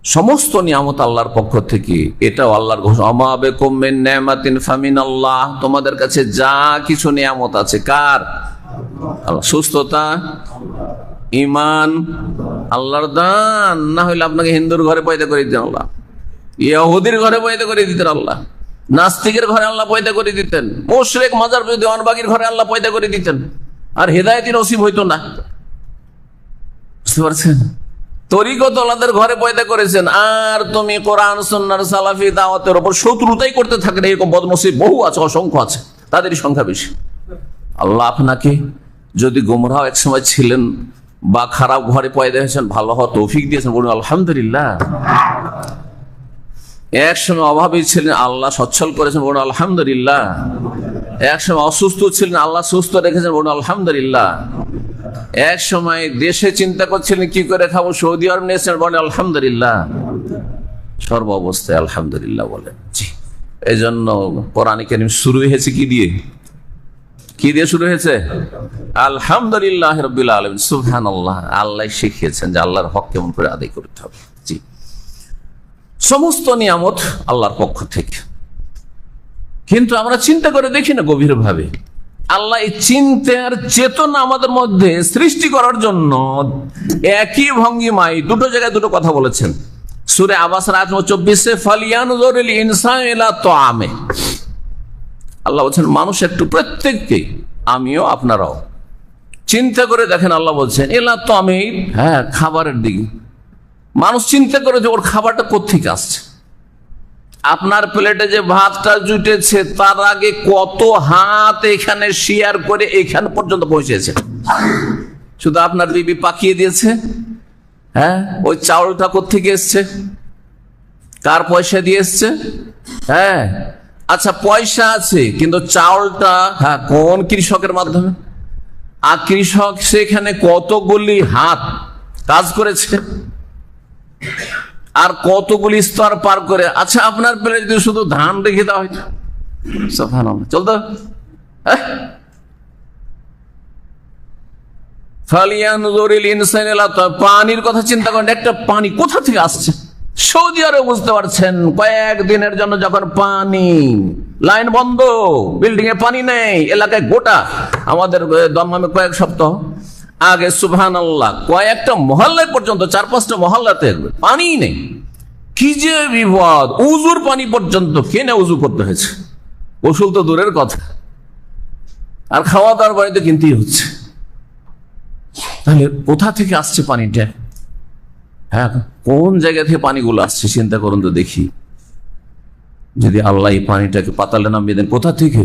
সমস্ত নিয়ামত আল্লাহর পক্ষ থেকে, এটাও আল্লাহর ঘোষণা। আমা বিকুম মিন নি'মাতিন ফামিনাল্লাহ, তোমাদের কাছে যা কিছু নিয়ামত আছে কার? আল্লাহ। সুস্থতা, ঈমান আল্লাহর দান, না হলে আপনাকে হিন্দুর ঘরে পয়দা করে দিতেন আল্লাহ, ইহুদির ঘরে পয়দা করে দিতেন আল্লাহ, নাস্তিকের ঘরে আল্লাহ পয়দা করে দিতেন, মুশরিক মাজার দেওয়ানবাগীর ঘরে আল্লাহ পয়দা করে দিতেন, আর হেদায়েতের নসিব হইতো না। বুঝতে পারছেন? তরিকত আল্লাহদের ঘরে পয়দা করেছেন, আর তুমি কোরআন সুন্নাহর সালাফি দাওয়াতের উপর শত্রুতাই করতে থাকেন। এরকম বদনসিব বহু আছে, অসংখ্য আছে, তাদেরই সংখ্যা বেশি। আল্লাহ আপনাকে যদি গোমরাহ এক সময় ছিলেন বা খারাপ ঘরে পয়দা হয়েছেন, ভালো হওয়ার তৌফিক দিয়েছেন, বলুন আলহামদুলিল্লাহ। এক সময় অভাবী ছিলেন, আল্লাহ সচ্ছল করেছেন, বলুন আলহামদুলিল্লাহ। এক সময় অসুস্থ ছিলেন, আল্লাহ সুস্থ রেখেছেন, বলুন আলহামদুলিল্লাহ। এক সময় দেশে চিন্তা করছিলেন কি করে খাবো, সৌদি আরব নিয়েছেন, বলেন আলহামদুলিল্লাহ। সর্ব অবস্থায় আলহামদুলিল্লাহ বলেন। জি, এই জন্য কোরআনে কারীম শুরু হয়েছে কি দিয়ে? কি দিয়ে শুরু হয়েছে? আলহামদুলিল্লাহ রাব্বিল আলামিন, সুবহানাল্লাহ। আল্লাহ শিখিয়েছেন যে আল্লাহর হক কেমন করে আদায় করতে হবে। জি, সমস্ত নিয়ামত আল্লাহর পক্ষ থেকে, কিন্তু আমরা চিন্তা করে দেখি না গভীরভাবে। আল্লাহ এই চিন্তার চেতনা আমাদের মধ্যে সৃষ্টি করার জন্য একই ভঙ্গিমায় দুটো জায়গায় দুটো কথা বলেছেন। সূরা আবাস আয়াত 24 ফালিয়ানজুরিল ইনসানু ইলা তাআমে, আল্লাহ বলছেন মানুষ একটু, প্রত্যেককে, আমিও আপনারাও চিন্তা করে দেখেন। আল্লাহ বলছেন ইলা তাআমে, হ্যাঁ খাবারের দিকে। মানুষ চিন্তা করে যে ওর খাবারটা কোত্থেকে আসছে। আপনার প্লেটে যে ভাতটা জুটেছে তার আগে কত হাত এখানে শেয়ার করে এখান পর্যন্ত পৌঁছেছে। শুধু আপনার বিবি পাকিয়ে দিয়েছে। হ্যাঁ, ওই চাউলটা কোত্থেকে এসছে, কার পয়সা দিয়ে এসছে? হ্যাঁ, আচ্ছা পয়সা আছে কিন্তু চাউলটা হ্যাঁ কোন কৃষকের মাধ্যমে, আর কৃষক সেখানে কতগুলি হাত কাজ করেছে আর কতগুলি স্তর পার করে। আচ্ছা আপনার প্লেটে যদি শুধু ধান রেখে দেওয়া হয়তো সুবহানাল্লাহ, চলতো? ফালিয়ানজুরিল ইনসানু ইলা তাআমে, পানির কথা চিন্তা করেন, একটা পানি কোথা থেকে আসছে। সৌদি আরবে বুঝতে পারছেন, কয়েকদিনের জন্য যখন পানি লাইন বন্ধ, বিল্ডিং এ পানি নেই, এলাকায় গোটা, আমাদের দমদমে কয়েক সপ্তাহ আগে সুবহানাল্লাহ কয়েকটা মহল্লায় পর্যন্ত, 4-5টা মহল্লাতে পানি নেই। কি যে বিপদ, উজুর পানি পর্যন্ত কেনে উজু করতে হয়েছে, গোসল তো দূরের কথা, আর খাওয়া দাওয়ার বাড়িতে কিনতেই হচ্ছে। তাহলে কোথা থেকে আসছে পানিটা? হ্যাঁ, কোন জায়গা থেকে পানিগুলো আসছে চিন্তা করুন তো দেখি। যদি আল্লাহ এই পানিটাকে পাতালে নামিয়ে দেন, কোথা থেকে?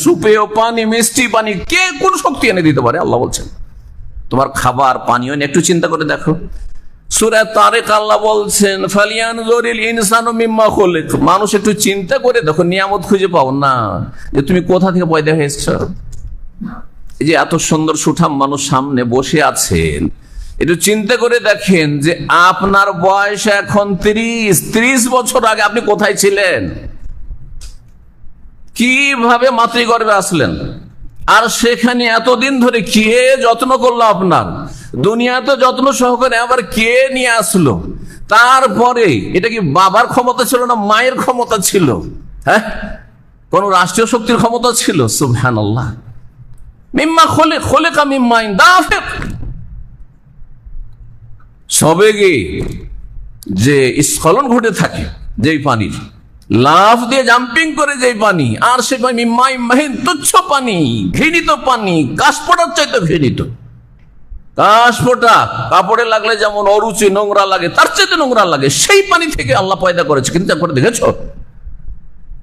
সুপেয় পানি, মিষ্টি পানি, কে কোন শক্তি এনে দিতে পারে? আল্লাহ বলছেন তোমার খাবার পানীয় নিয়ে একটু চিন্তা করে দেখো। সূরা তারিক আল্লাহ বলছেন ফালিয়ানজুরিল ইনসানু মিম্মা খুলিক, মানুষ একটু চিন্তা করে দেখো, নিয়ামত খুঁজে পাও না যে তুমি কোথা থেকে পয়দা হয়েছো। এই যে এত সুন্দর সুঠাম মানুষ সামনে বসে আছেন, একটু চিন্তা করে দেখেন যে আপনার বয়স এখন 30 বছর আগে আপনি কোথায় ছিলেন, কিভাবে মাতৃগর্ভে আসলেন, আর সেখানে এতদিন ধরে কে যত্ন করলো আপনার, দুনিয়াতে যত্ন সহকারে আবার কে নিয়ে আসলো। তারপরে এটা কি বাবার ক্ষমতা ছিল না মায়ের ক্ষমতা ছিল? হ্যাঁ, কোন রাষ্ট্রীয় শক্তির ক্ষমতা ছিল? সুবহানাল্লাহ। মিম্মা খলিকা মিম্মা দাফিক, সবেগে যে স্খলন ঘটে থাকে যেই পানির, লাফ দিয়ে জাম্পিং করে যেই পানি, আর সে পানি মিম্মাইন তুচ্ছ পানি, ঘৃণিত পানি, কাশপোটার চাইতে ঘৃণিত। কাশপোটা কাপড়ে লাগলে যেমন অরুচি নোংরা লাগে, তার চাইতে নোংরা লাগে, সেই পানি থেকে আল্লাহ পয়দা করেছে। কিন্তু একবার দেখেছো?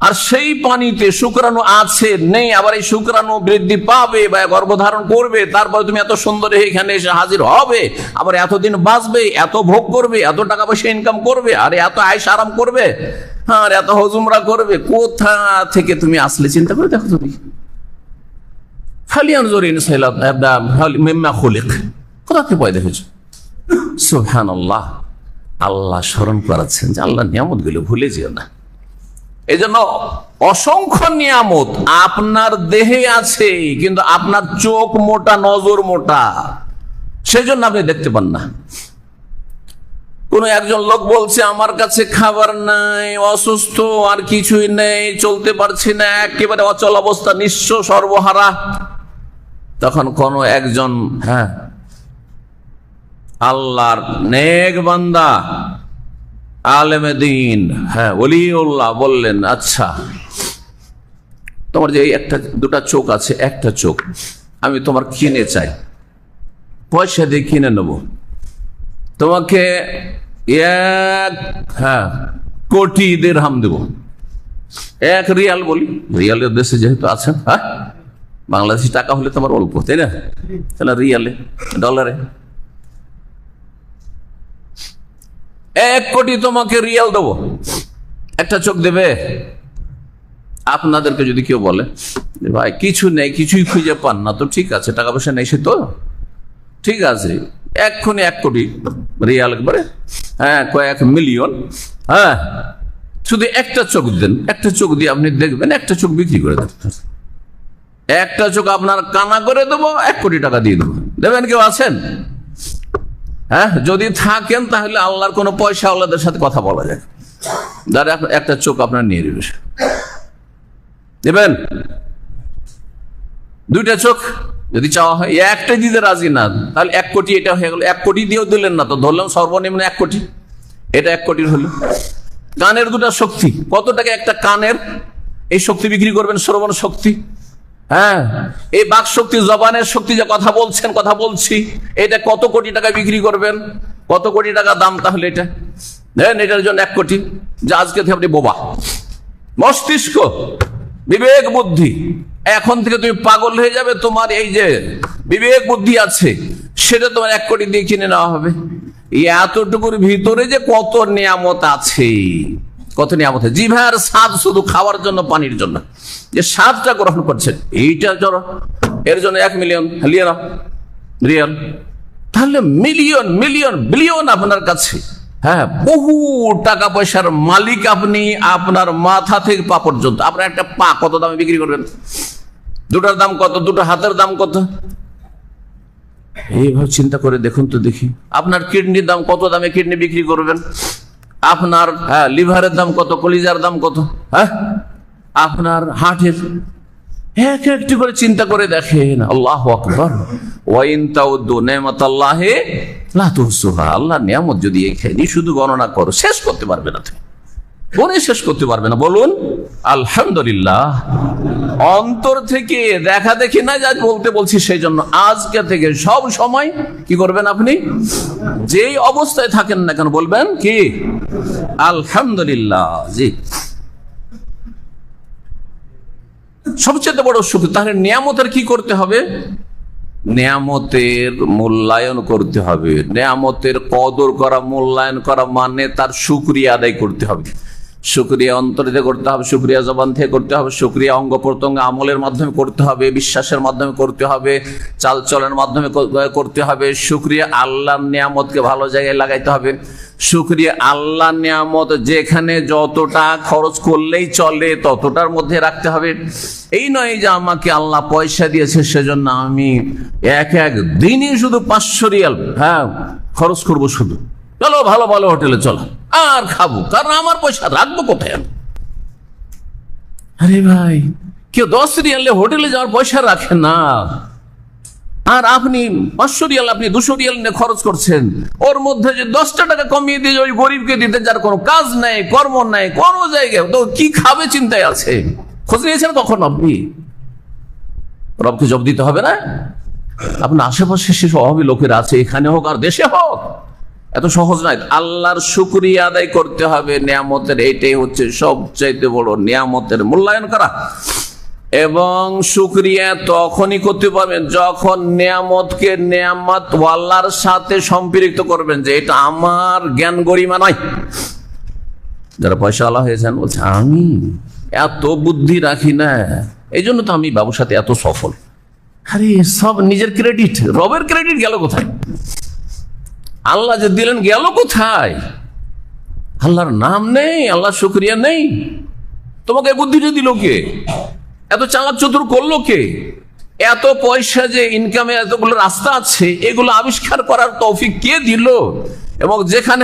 আর সেই পানিতে শুক্রাণু আছে নেই, আবার এই শুক্রাণু বৃদ্ধি পাবে বা গর্ভধারণ করবে, তারপরে তুমি এত সুন্দর এখানে এসে হাজির হবে, আবার এতদিন বাঁচবে, এত ভোগ করবে, এত টাকা পয়সা ইনকাম করবে, আর এত আয়েশ আরাম করবে, আর এত হজুমরা করবে। কোথা থেকে তুমি আসলে চিন্তা করে দেখো তুমি। ফালিয়ানজুরিল ইনসানু মিম্মা খুলিক, কোথা থেকে পয়দা হয়েছে। সুবহানাল্লাহ। আল্লাহ স্মরণ করাচ্ছেন যে আল্লাহ নিয়ামতগুলো ভুলে যেও না। এই জন্য অসংখ্য নিয়ামত আপনার দেহে আছে, কিন্তু আপনার চোখ মোটা, নজর মোটা, সেই জন্য আপনি দেখতে পান না। কোন একজন লোক বলছে আমার কাছে খাবার নাই, অসুস্থ, আর কিছুই নেই, চলতে পারছি না, একেবারে অচল অবস্থা, নিঃস্ব সর্বহারা। তখন কোন একজন আল্লাহর নেক বান্দা, আলেমে দ্বীন, ওলিউল্লাহ বললেন, আচ্ছা তোমার যে একটা দুটা চোখ আছে, একটা চোখ আমি তোমার কিনে চাই, পয়সা দিয়ে কিনে নেব, তোমাকে 1 কোটি দিরহাম দেব। 1 রিয়াল বলি, রিয়ালের দেশে যেহেতু আছেন, বাংলাদেশি টাকা হলে তোমার অল্প, তাই না? তাহলে রিয়ালে, ডলারে 1 কোটি তোমাকে রিয়াল দেবো, একটা চোখ দেবে? আপনাদেরকে যদি কেউ বলে ভাই কিছু নেই, কিছুই খুঁজে পান না, তো ঠিক আছে, টাকা পয়সা নেই, সে তো ঠিক আছে, এক্ষুনি 1 কোটি রিয়াল, একবারে কয়েক মিলিয়ন, শুধু একটা চোখ দেন, একটা চোখ দিয়ে আপনি দেখবেন, একটা চোখ বিক্রি করে দেন, একটা চোখ আপনার কানা করে দেবো, 1 কোটি টাকা দিয়ে দেবো, দেবেন? কেউ আছেন? যদি থাকেন তাহলে আল্লাহর কোন পয়সা আল্লাহদের সাথে কথা বলা যায়, যারা একটা চোখ আপনার নিয়ে নেবে, দেবেন? 2টা চোখ যদি চাওয়া হয়, একটাই দিতে রাজি না, তাহলে 1 কোটি এটা হয়ে গেল। 1 কোটি দিয়েও দিলেন না, তো ধরলাম সর্বনিম্ন 1 কোটি, এটা 1 কোটির হলো। কানের 2টা শক্তি, কত টাকা একটা কানের? এই শক্তি বিক্রি করবেন, শ্রবণ শক্তি, এই বাক শক্তি, জবানের শক্তি, যে কথা বলছেন, কথা বলছি, এটা কত কোটি টাকা বিক্রি করবেন? কত কোটি টাকা দাম তাহলে এটা? এটার জন্য 1 কোটি। যে আজকে থেকে আপনি বোবা, মস্তিষ্ক, বিবেক বুদ্ধি, এখন থেকে তুমি পাগল হয়ে যাবে, তোমার এই যে বিবেক বুদ্ধি আছে সেটা তোমার 1 কোটি দিয়ে কিনে নেওয়া হবে। এতটুকুর ভিতরে যে কত নিয়ামত আছে, কত নিয়ামত আছে। জিভার স্বাদ শুধু খাওয়ার জন্য, পানির জন্য যে স্বাদটা গ্রহণ করছেন, এইটা এর জন্য 1 মিলিয়ন রিয়াল, তাহলে মিলিয়ন মিলিয়ন বিলিয়ন আপনার কাছে, বহু টাকা পয়সার মালিক আপনি, আপনার মাথা থেকে পা পর্যন্ত। আপনার একটা পা কত দামে বিক্রি করবেন? 2টার দাম কত? 2টা হাতের দাম কত? এইভাবে চিন্তা করে দেখুন তো দেখি। আপনার কিডনির দাম কত দামে কিডনি বিক্রি করবেন? আপনার লিভারের দাম কত? কলিজার দাম কত? আপনার হার্টের, একটি করে চিন্তা করে দেখেন। আল্লাহু আকবার। ওয়া ইন তাউদ্দু নি'মাতাল্লাহি লা তুহসুহা। আল্লাহর নিয়ামত যদি এইখানে শুধু গণনা করো, শেষ করতে পারবে না, বলে শেষ করতে পারবে না। বলুন আলহামদুলিল্লাহ। অন্তর থেকে দেখা দেখি না, যা বলতে বলছি সেই জন্য আজকে থেকে সব সময় কি করবেন? আপনি যেই অবস্থায় থাকেন না কেন বলবেন কি? আলহামদুলিল্লাহ। জি, সবচেয়ে বড় সুখ। তাহলে নিয়ামতের কি করতে হবে? নিয়ামতের মূল্যায়ন করতে হবে। নিয়ামতের কদর করা, মূল্যায়ন করা মানে তার শুকরিয়া আদায় করতে হবে। শুকরিয়া অন্তর থেকে করতে হবে, শুকরিয়া জবান থেকে করতে হবে, শুকরিয়া অঙ্গ প্রত্যঙ্গ আমলের মাধ্যমে করতে হবে, বিশ্বাসের মাধ্যমে করতে হবে, চালচলনের মাধ্যমে করতে হবে। শুকরিয়া আল্লাহর নিয়ামতকে ভালো জায়গায় লাগাইতে হবে। শুকরিয়া আল্লাহর নিয়ামত যেখানে যতটা খরচ করলেই চলে ততটার মধ্যে রাখতে হবে। এই নয় যে আমাকে আল্লাহ পয়সা দিয়েছে সেজন্য আমি এক দিনই শুধু 500 রিয়াল খরচ করবো, শুধু চলো ভালো ভালো হোটেলে চলো আর খাবো, কারণ আমার পয়সা রাখবো কোথায় আমি? আরে ভাই, কেউ 10 রিয়ালে হোটেলে যাওয়ার পয়সা রাখে না, আর আপনি 500 রিয়াল, আপনি 200 রিয়াল নিয়ে খরচ করছেন। ওর মধ্যে যে 10টা টাকা কমিয়ে দিয়ে ওই গরিবকে দিতে, যার কোনো কাজ নেই, কর্ম নেই, কোনো জায়গায়, তো কি খাবে চিন্তায় আছে। খোঁজ নিয়েছেন কখন আপনি? রবকে জব দিতে হবে না? আপনার আশেপাশে সেসব অভাবী লোকেরা আছে, এখানে হোক আর দেশে হোক, এত সহজ নয়। আল্লাহর শুকরিয়া আদায় করতে হবে নিয়ামতের। এইটাই হচ্ছে সবচাইতে বড় নিয়ামতের মূল্যায়ন করা। এবং শুকরিয়া তখনই করতে পারবেন যখন নিয়ামতকে নিয়ামত ওয়ালার সাথে সম্পৃক্ত করবেন, যে এটা আমার জ্ঞান গরিমা নয়। যারা পয়সা আলা হয়েছেন বলছে আমি এত বুদ্ধি রাখি না, এই জন্য তো আমি ব্যবসাতে এত সফল। আরে সব নিজের ক্রেডিট, রবের ক্রেডিট গেল কোথায়? আল্লাহ যে দিলেন গেল কোথায়? আল্লাহর নাম নেই, আল্লাহর শুকরিয়া নেই। তোমাকে বুদ্ধিটা দিল কে? এত চালাক চতুর করলো কে? এত পয়সা যে ইনকামে এতগুলো রাস্তা আছে, এগুলো আবিষ্কার করার তৌফিক কে দিল? এবং যেখানে